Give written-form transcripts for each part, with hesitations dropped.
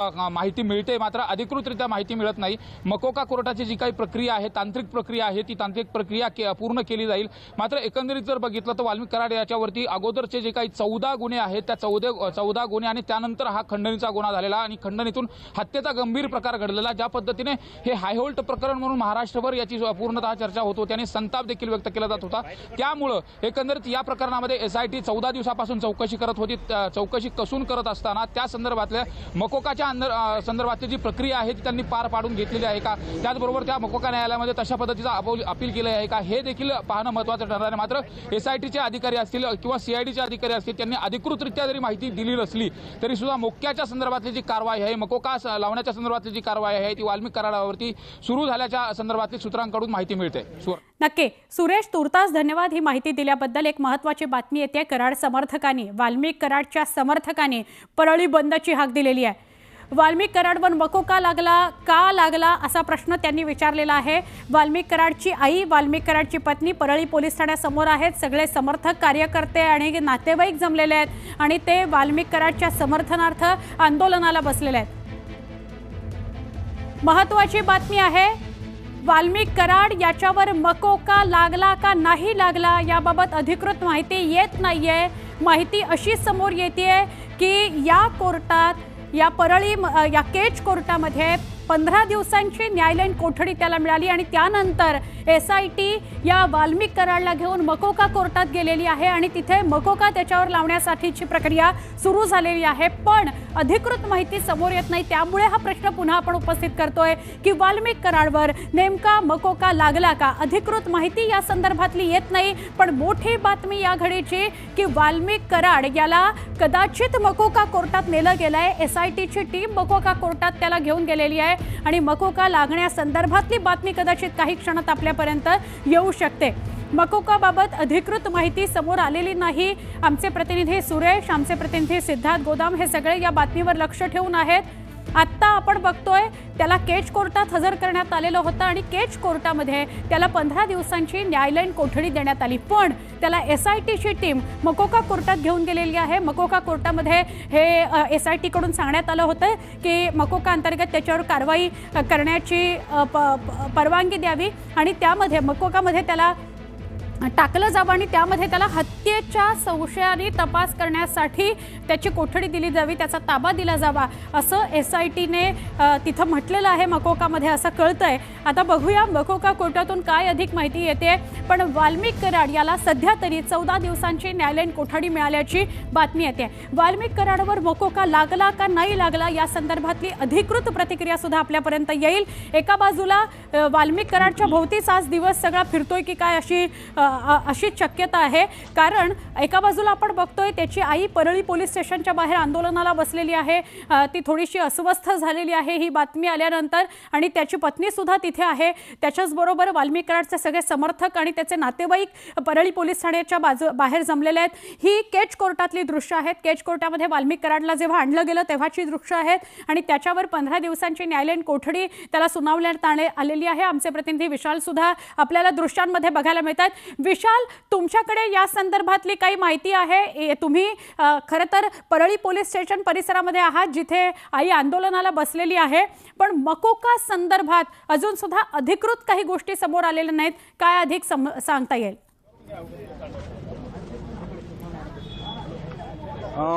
माहिती मिळते, मात्र अधिकृतरित्या माहिती मिळत नाही। मकोका कोर्टाची जी काही प्रक्रिया आहे, तांत्रिक प्रक्रिया आहे, ती तांत्रिक प्रक्रिया पूर्ण केली जाईल। मात्र एकंदरीत जर बघितलं तर वाल्मिक कराड याच्यावरती अगोदरचे जे काही 14 गुन्हे आहेत त्या 14 गुन्हे आणि त्यानंतर हा खंडणीचा गुन्हा झालेला आणि खंडणीतून हत्येचा गंभीर प्रकार घडलेला। ज्या पद्धतीने हे हायहोल्ट प्रकरण म्हणून महाराष्ट्रभर याची पूर्णतः चर्चा होत होती आणि संताप देखील व्यक्त केला जात होता। त्यामुळे एकंदरीत या प्रकरणामध्ये SIT 14 दिवसापासून चौकशी करत होती। चौकशी कसून करत असताना त्या संदर्भातल्या मकोकाच्या संदर्भातली जी प्रक्रिया आहे ती त्यांनी पार पाडून घेतलेली आहे का, त्याचबरोबर त्या मकोका न्यायालयामध्ये तशा पद्धतीचा अपील केले आहे का, हे देखील पाहणं महत्त्वाचं ठरणार आहे। मात्र SITचे अधिकारी असतील किंवा CIDचे अधिकारी असतील त्यांनी अधिकृतरित्या जरी माहिती दिली नसली तरी सुद्धा मोक्याच्या संदर्भातली जी कारवाई आहे, मकोका लावण्याच्या संदर्भातली जी कारवाई आहे ती वाल्मिक कराडावरती सुरू झाल्याच्या संदर्भातली सूत्रांकडून माहिती मिळते। नक्की सुरेश, तुर्तास धन्यवाद ही माहिती दिल्याबद्दल। एक महत्त्वाची बातमी येते, कराड समर्थकांनी, वाल्मिक कराडच्या समर्थकांनी परळी बंदची हाक दिलेली आहे। वाल्मिक कराडवर मकोका लागला, का लागला असा प्रश्न त्यांनी विचारलेला आहे। वाल्मिक कराडची आई, वाल्मिक कराडची पत्नी परळी पोलीस ठाण्यासमोर आहेत। सगळे समर्थक, कार्यकर्ते आणि नातेवाईक जमलेले आहेत आणि ते वाल्मिक कराडच्या समर्थनार्थ आंदोलनाला बसलेले आहेत। महत्त्वाची बातमी आहे, वाल्मिक कराड याच्यावर मकोका लागला का नाही लागला याबाबत अधिकृत माहिती येत नाहीये। माहिती अशी समोर येते की या कोर्टात, या परळी या केज कोर्टामध्ये 15 दिवसांची न्यायालयीन कोठडी त्याला मिळाली आणि त्यानंतर SIT या वाल्मिक कराडला घेऊन मकोका कोर्टात गेलेली आहे आणि तिथे मकोका त्याच्यावर लावण्यासाठीची प्रक्रिया सुरू झालेली आहे। पण अधिकृत माहिती समोर येत नाही, त्यामुळे हा प्रश्न पुन्हा आपण उपस्थित करतोय की वाल्मिक कराडवर नेमका मकोका लागला का। अधिकृत माहिती या संदर्भातली येत नाही, पण मोठी बातमी या घडीची की वाल्मिक कराड याला कदाचित मकोका कोर्टात नेलं गेलंय। SITची टीम मकोका कोर्टात त्याला घेऊन गेलेली आहे आणि मकोका लागण्यासंदर्भातली बातमी कदाचित काही क्षणात आपल्यापर्यंत येऊ शकते। मकोकाबाबत अधिकृत माहिती समोर आलेली नाही। आमचे प्रतिनिधी सुरेश, आमचे प्रतिनिधी सिद्धार्थ गोदाम हे सगळे या बातमीवर लक्ष ठेवून आहेत। आत्ता आपण बघतोय त्याला केज कोर्टात हजर करण्यात आलेलं होतं आणि केज कोर्टामध्ये त्याला 15 दिवसांची न्यायालयीन कोठडी देण्यात आली, पण त्याला SITची टीम मकोका कोर्टात घेऊन गेलेली आहे। मकोका कोर्टामध्ये हे SIT कडून सांगण्यात आलं होतं की मकोका अंतर्गत त्याच्यावर कारवाई करण्याची परवानगी द्यावी आणि त्यामध्ये मकोकामध्ये त्याला टाकलं जावं आणि त्यामध्ये त्याला हत्येच्या संशयाने तपास करण्यासाठी त्याची कोठडी दिली जावी, त्याचा ताबा दिला जावा असं SITने तिथं म्हटलेलं आहे मकोकामध्ये, असं कळतंय। आता बघूया मकोका कोर्टातून काय अधिक माहिती येते। पण वाल्मिक कराड याला सध्या तरी 14 दिवसांची न्यायालयीन कोठडी मिळाल्याची बातमी येते। वाल्मिक कराडवर मकोका लागला का नाही लागला या संदर्भातली अधिकृत प्रतिक्रिया सुद्धा आपल्यापर्यंत येईल। एका बाजूला वाल्मिक कराडच्या भोवतीच आज दिवस सगळा फिरतोय की काय अशी शक्यता आहे, कारण एका बाजूला आपण बघतोय त्याची आई परळी पोलीस स्टेशनच्या बाहेर आंदोलनाला बसलेली आहे। ती थोडीशी अस्वस्थ झालेली आहे ही बातमी आल्यानंतर आणि त्याची पत्नी सुद्धा तिथे आहे। त्याच्याच बरोबर वाल्मिक कराडचे सगळे समर्थक आणि त्याचे नातेवाईक परळी पोलीस ठाण्याच्या बाहेर जमलेले आहेत। ही केज कोर्टातली दृश्य आहेत। केज कोर्टामध्ये वाल्मिक कराडला जेव्हा आणलं गेलं तेव्हाची दृश्य आहेत आणि त्याच्यावर 15 दिवसांची न्यायालयीन कोठडी त्याला सुनावण्यात आलेली आहे। आमचे प्रतिनिधी विशाल सुद्धा आपल्याला दृश्यांमध्ये बघायला मिळतात। विशाल, तुमच्याकडे या संदर्भातली काही माहिती आहे? तुम्ही खरं तर परळी पोलीस स्टेशन परिसरामध्ये आहात जिथे आई आंदोलनाला बसलेली आहे, पण मकोका संदर्भात अजून सुद्धा अधिकृत काही गोष्टी समोर आलेल्या नाहीत, काय अधिक सांगता येईल?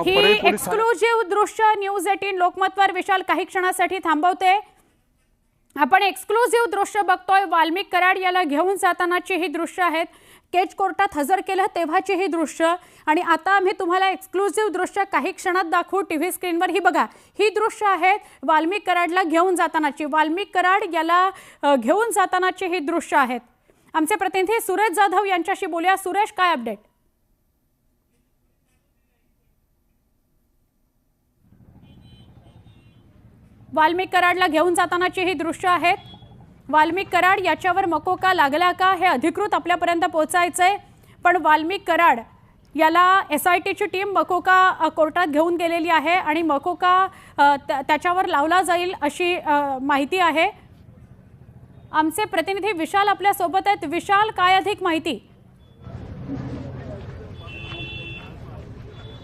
ही एक्सक्लुझिव्ह दृश्य न्यूज 18 लोकमतवर विशाल काही क्षणासाठी थांबवते। आपण एक्सक्लुझिव्ह दृश्य बघतोय, वाल्मिक कराड याला घेऊन जातानाची ही दृश्य आहेत। केज कोर्टात हजर केलं तेव्हाची ही दृश्य आणि आता आम्ही तुम्हाला एक्सक्लुझिव्ह दृश्य काही क्षणात दाखवू टीव्ही स्क्रीनवर। ही बघा, ही दृश्य आहेत वाल्मिक कराडला घेऊन जातानाची, वाल्मिक कराड याला घेऊन जातानाची ही दृश्य आहेत। आमचे प्रतिनिधी सुरेश जाधव यांच्याशी बोलूया। सुरेश, काय अपडेट? वाल्मिक कराडला घेऊन जातानाची ही दृश्य आहेत। वाल्मिक कराड याच्यावर मकोका लागला का हे अधिकृत आपल्यापर्यंत पोहोचायचंय, पण वाल्मिक कराड याला SITची टीम मकोका कोर्टात घेऊन गेलेली आहे आणि मकोका त्याच्यावर लावला जाईल अशी माहिती आहे। आमचे प्रतिनिधी विशाल आपल्या सोबत आहेत। विशाल, काय अधिक माहिती?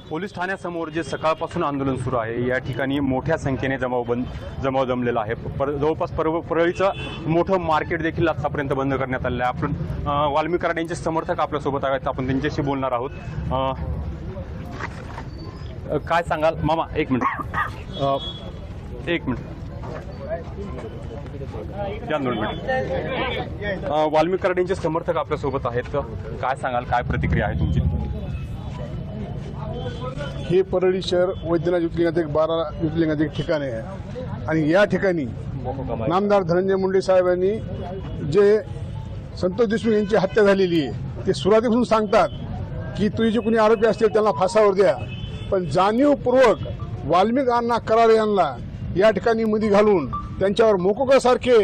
पोलीस ठाण्यासमोर जे सकाळपासून आंदोलन सुरू आहे या ठिकाणी मोठ्या संख्येने जमाव जमलेला आहे. जवळपास परळीचं मोठं मार्केट देखील आतापर्यंत बंद करण्यात आलेलं आहे. आपण वाल्मिक कराड यांचे समर्थक आपल्यासोबत आहेत, आपण त्यांच्याशी बोलणार आहोत. काय सांगाल मामा? एक मिनिट या 2 मिनिट. वाल्मिक कराड यांचे समर्थक आपल्यासोबत आहेत, काय सांगाल, काय प्रतिक्रिया आहे तुमची? हे परळी शहर वैद्यनाथ ज्योतिर्लिंगाचं एक 12 ज्योतिर्लिंगाचं एक ठिकाण आहे आणि या ठिकाणी नामदार धनंजय मुंडे साहेबांनी जे संतोष देशमुख यांची हत्या झालेली आहे ते सुरुवातीपासून सांगतात की तुम्ही जे कोणी आरोपी असतील त्यांना फासावर द्या, पण जाणीवपूर्वक वाल्मिक अण्णा कराड यांना या ठिकाणी मध्ये घालून त्यांच्यावर मोकोकासारखे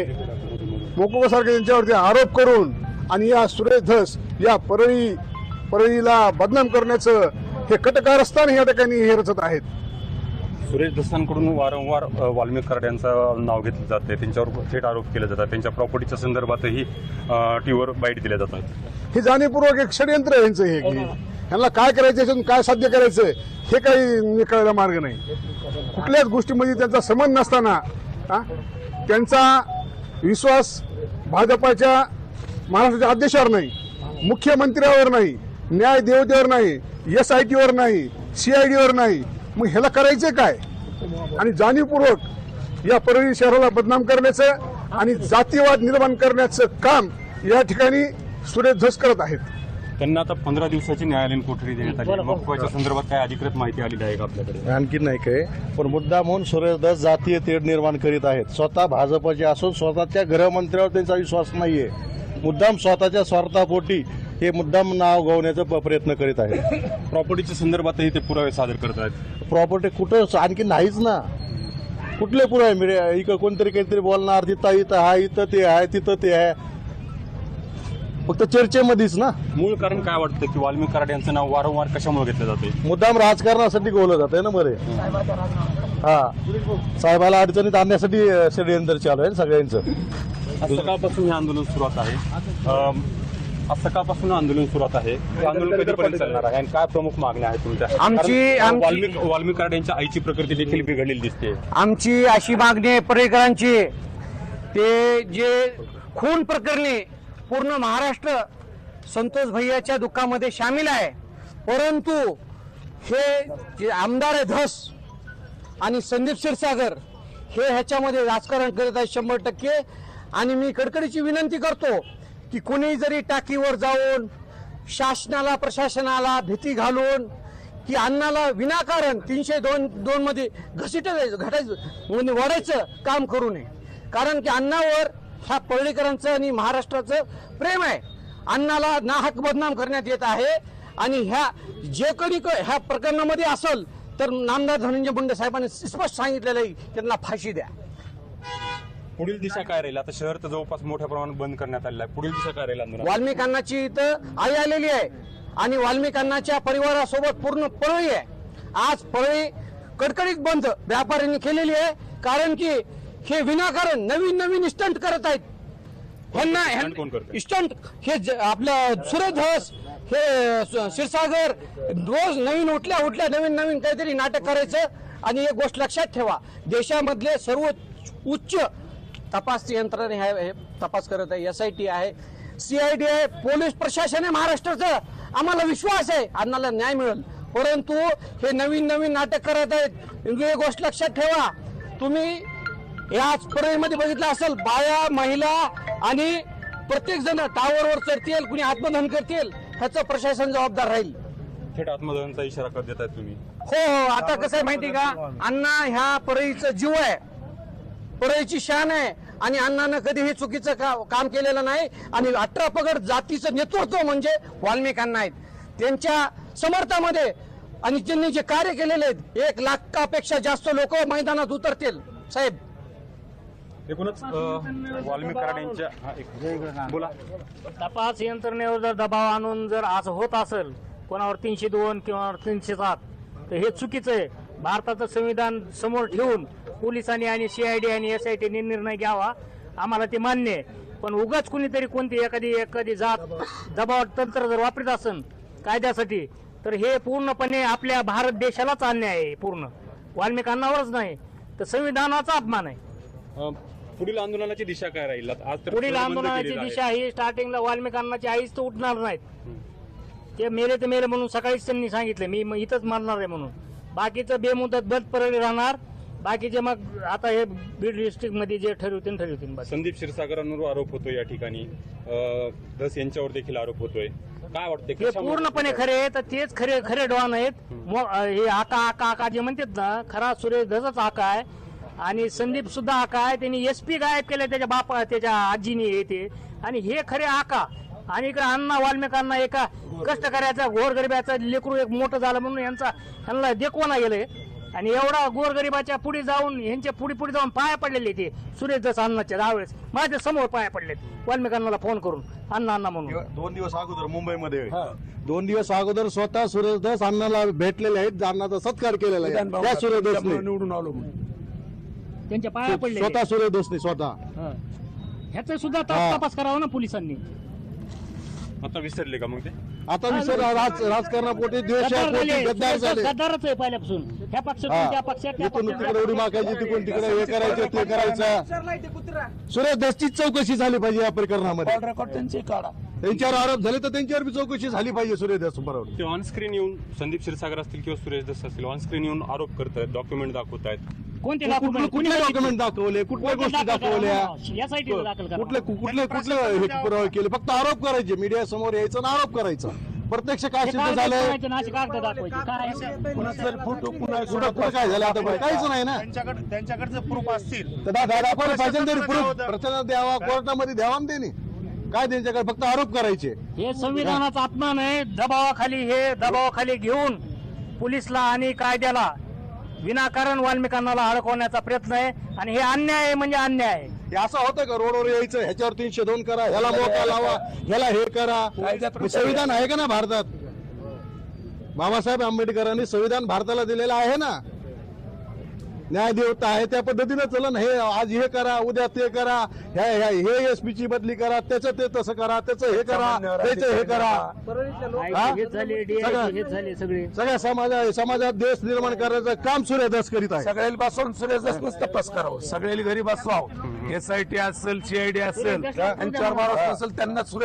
त्यांच्यावरती आरोप करून आणि या सुरेश धस या परळीला बदनाम करण्याचं हे कटकारस्थान या ठिकाणी हे रचत आहेत. सुरेश धसांकडून वारंवार वाल्मिक कराड यांचं नाव घेतलं जाते, त्यांच्यावर थेट आरोप केले जातात, त्यांच्या प्रॉपर्टीच्या संदर्भातही टीव्हीवर बाईट दिल्या जातात. हे जाणीवपूर्वक एक षडयंत्र आहे यांचं हे की ह्यांना काय करायचं याच्यातून काय साध्य करायचं हे काही निकळायला मार्ग नाही. कुठल्याच गोष्टीमध्ये त्यांचा संबंध नसताना त्यांचा विश्वास भाजपाच्या महाराष्ट्राच्या अध्यक्षावर नाही, मुख्यमंत्र्यावर नाही, न्याय देवतेवर नाही, SITवर नाही, CIDवर नाही, मग ह्याला करायचं काय? आणि जाणीवपूर्वक या परळी शहराला बदनाम करण्याचं आणि जातीवाद निर्माण करण्याचं काम या ठिकाणी सुरेश धस करत आहेत. त्यांना आता 15 दिवसाची न्यायालयीन कोठडी देण्यात आली. मग याच्या संदर्भात काय अधिकृत माहिती आलेली आहे का आपल्याकडे? आणखी नाही काय, पण मुद्दा म्हणून सुरेश धस जातीय तेढ निर्माण करीत आहेत. स्वतः भाजपचे असून स्वतःच्या गृहमंत्र्यावर त्यांचा विश्वास नाहीये. मुद्दाम स्वतःच्या स्वार्थापोटी हे मुद्दाम नाव गवण्याचा प्रयत्न करीत आहेत. प्रॉपर्टीच्या संदर्भातही ते पुरावे सादर करत आहेत. प्रॉपर्टी कुठं आणखी नाहीच ना, कुठले पुरावे? इकडं कोणतरी काहीतरी बोलणार, तिथं हा, इथं ते आहे, तिथं ते आहे, फक्त चर्चेमध्येच ना. मूळ कारण काय वाटतं की वाल्मिक कराड यांचं नाव वारंवार कशामुळे घेतलं जाते? मुद्दाम राजकारणासाठी गोवलं जात आहे ना बरे. साहेबाला अडचणीत आणण्यासाठी षडयंत्र चालू आहे सगळ्यांचं. सकाळपासून हे आंदोलन सुरुवात आहे. आंदोलन कधीपर्यंत चालणार आहे आणि काय प्रमुख मागण्या आहेत तुमच्या? वाल्मिक कराड यांच्या आईची प्रकृती देखील बिघडलेली दिसते. आमची अशी मागणी आहे पर्यटकांची, ते जे खून प्रकरणी पूर्ण महाराष्ट्र संतोष भैयाच्या दुःखामध्ये सामील आहे, परंतु हे जे आमदार आहे धस आणि संदीप क्षीरसागर हे ह्याच्यामध्ये राजकारण करत आहेत 100%. आणि मी कडकडीची विनंती करतो की कोणी जरी टाकीवर जाऊन शासनाला प्रशासनाला भीती घालून की अण्णाला विनाकारण 302 मध्ये वाढायचं काम करू नये. कारण की अण्णावर ह्या परळीकरांचं आणि महाराष्ट्राचं प्रेम आहे. अण्णाला नाहक बदनाम करण्यात येत आहे आणि ह्या जे कोणी ह्या प्रकरणामध्ये असेल तर नामदार धनंजय मुंडे साहेबांनी स्पष्ट सांगितलेलं आहे त्यांना फाशी द्या. पुढील दिशा काय राहील? आता शहर तर जवळपास मोठ्या प्रमाणात बंद करण्यात आलेलं आहे. पुढील दिशा काय राहील? वाल्मिक अण्णाची इथं आई आलेली आहे आणि वाल्मिक अण्णाच्या परिवारासोबत पूर्ण परळी आहे. आज परळी कडकडीत बंद व्यापाऱ्यांनी केलेली आहे, कारण की हे विनाकारण नवीन स्टंट करत आहेत. ह्यांना स्टंट हे आपलं सुरेश धस हे क्षीरसागर रोज नवीन उठल्या नवीन काहीतरी नाटक करायचं. आणि एक गोष्ट लक्षात ठेवा, देशामधले सर्व उच्च तपास यंत्रणा हे तपास करत आहे. SIT आहे, CID आहे, पोलीस प्रशासन आहे महाराष्ट्राचं. आम्हाला विश्वास आहे अण्णाला न्याय मिळेल, परंतु हे नवीन नाटक करत आहेत. एक गोष्ट लक्षात ठेवा, तुम्ही याच परळीमध्ये बघितलं असेल, बाया महिला आणि प्रत्येक जण टावरवर चढतील, कुणी आत्मदहन करतील, ह्याचं प्रशासन जबाबदार राहील. थेट आत्मदहनाचा इशारा देत आहेत तुम्ही? हो. आता कसं आहे माहिती का, अण्णा ह्या परळीचा जीव आहे, परळीची शान आहे आणि अण्णानं कधीही चुकीचं काम केलेलं नाही. आणि 18 पगड जातीचं नेतृत्व म्हणजे वाल्मिक अण्णा आहेत. त्यांच्या समर्थामध्ये आणि त्यांनी जे कार्य केलेले आहेत 1 लाखापेक्षा जास्त लोक मैदानात उतरतील. साहेब एकूणच वाल्मिक कराड यांच्या बोला. तपास यंत्रणेवर जर दबाव आणून जर असं होत असेल, कोणावर 302 किंवा 307, तर हे चुकीचं आहे. भारताचं संविधान समोर ठेवून पोलिसांनी आणि CID आणि SIT ने निर्णय घ्यावा, आम्हाला ते मान्य आहे. पण उगाच कुणीतरी कोणती एखादी जात दबाव तंत्र जर वापरत असेल कायद्यासाठी, तर हे पूर्णपणे आपल्या भारत देशालाच अन्याय आहे. पूर्ण वाल्मिकांनावरच नाही तर संविधानाचा अपमान आहे. पुढील आंदोलनाची दिशा काय राहील आज तर पुढील बंद आंदोलनाची केलेलं आहे. दिशा ही स्टार्टिंगला वाल्मिकांनाची आईच तर उठणार नाहीत. ते मेले तर मेले म्हणून सकाळीच त्यांनी सांगितलं मी इथंच मरणार आहे म्हणून. बाकीचं बेमुदत बंद परळी राहणार. बाकीचे मग आता हे बीड डिस्ट्रिक्ट मध्ये जे ठरवतील बस. संदीप क्षीरसागरांवर आरोप होतोय या ठिकाणी, धस यांच्यावर देखील आरोप होतोय. काय वाटतंय हे पूर्णपणे खरे आहेत तर तेच खरे डॉन आहेत. हे आका जे म्हणतात ना, खरा सुरेश धसच आका आहे आणि संदीप सुद्धा आका आहे. त्यांनी एसपी गायब केले त्याच्या आजीने येते आणि हे खरे आका. आणि इकडे अण्णा वाल्मिकांना एका कष्टकऱ्याचा गोरगरिबाचा लेकरू एक मोठं झालं म्हणून यांना देखवना गेलंय. आणि एवढा गोरगरिबाच्या पुढे जाऊन ह्यांच्या पुढे जाऊन पाया पडलेले ते सुरेश दस अण्णाच्या 10 वेळेस माझ्या समोर पाया पडलेत वाल्मिकांना फोन करून अण्णा म्हणून. 2 दिवस अगोदर मुंबईमध्ये 2 दिवस अगोदर स्वतः सुरेश धस अण्णाला भेटलेले आहेत, अण्णाचा सत्कार केलेला आहे त्या सुरेश धसने निवडून आलो त्यांच्या पाया पडले स्वतः सुरेश धसने स्वतः. ह्याचा सुद्धा तपास करावा ना पोलिसांनी. आता विसरले का मग ते? आता विसर राजकारणापोटी द्वेषापोटी गद्दार झाले. गद्दारच आहे पहिल्यापासून. ह्या पक्षातून त्या पक्षात इथून तिकडे उडी मागायची, तिकडून तिकडे हे करायचं ते करायचं. सुरेश धसची चौकशी झाली पाहिजे या प्रकरणामध्ये. त्यांच्यावर आरोप झाले तर त्यांच्यावर बी चौकशी झाली पाहिजे सुरेश धस बरोबर. ते ऑनस्क्रीन येऊन संदीप क्षीरसागर असतील किंवा सुरेश धस असतील ऑनस्क्रीन येऊन आरोप करतायत, डॉक्युमेंट दाखवतायत. कोणते कुठले डॉक्युमेंट दाखवले, कुठल्या गोष्टी दाखवल्या, यासाठी दाखल करा. कुठले हे पुरावे केले. फक्त आरोप करायचे, मीडिया समोर यायचं आणि आरोप करायचा. प्रत्यक्ष काय सिद्ध झालंय, कुठं काय झालं आता काहीच नाही ना. त्यांच्याकडचं प्रूफ असतील तर दाखवायला पाहिजे तरी प्रूफ प्रचंड द्यावा, कोर्टामध्ये द्यावा ना त्यांनी. काय त्यांच्याकडे फक्त आरोप करायचे. हे संविधानाचा अपमान आहे. दबावाखाली घेऊन पोलिसला आणि कायद्याला विनाकारण वाल्मिकांना अडकवण्याचा प्रयत्न आहे आणि हे अन्याय आहे म्हणजे अन्याय आहे. हे असं होतं का रोडवर यायचं, ह्याच्यावर 302 करा, ह्याला मोका लावा, ह्याला हे करा. संविधान आहे का ना भारतात? बाबासाहेब आंबेडकरांनी संविधान भारताला दिलेलं आहे ना. न्यायदेवता आहे त्या पद्धतीनं चलन. हे आज हे करा, उद्या ते करा, हे एसपीची बदली करा, त्याचं ते तसं करा, त्याचं हे करा, त्याचं हे करा. सगळ्या समाजात देश निर्माण करायचं काम सुरेश धस करीत आहे. सगळ्याला बसवून सुरेश धसनंच तपास करावं. सगळ्याला घरी बसवावं. SIT असेल, CID असेल, त्यांच्यावर असेल त्यांना सुरेश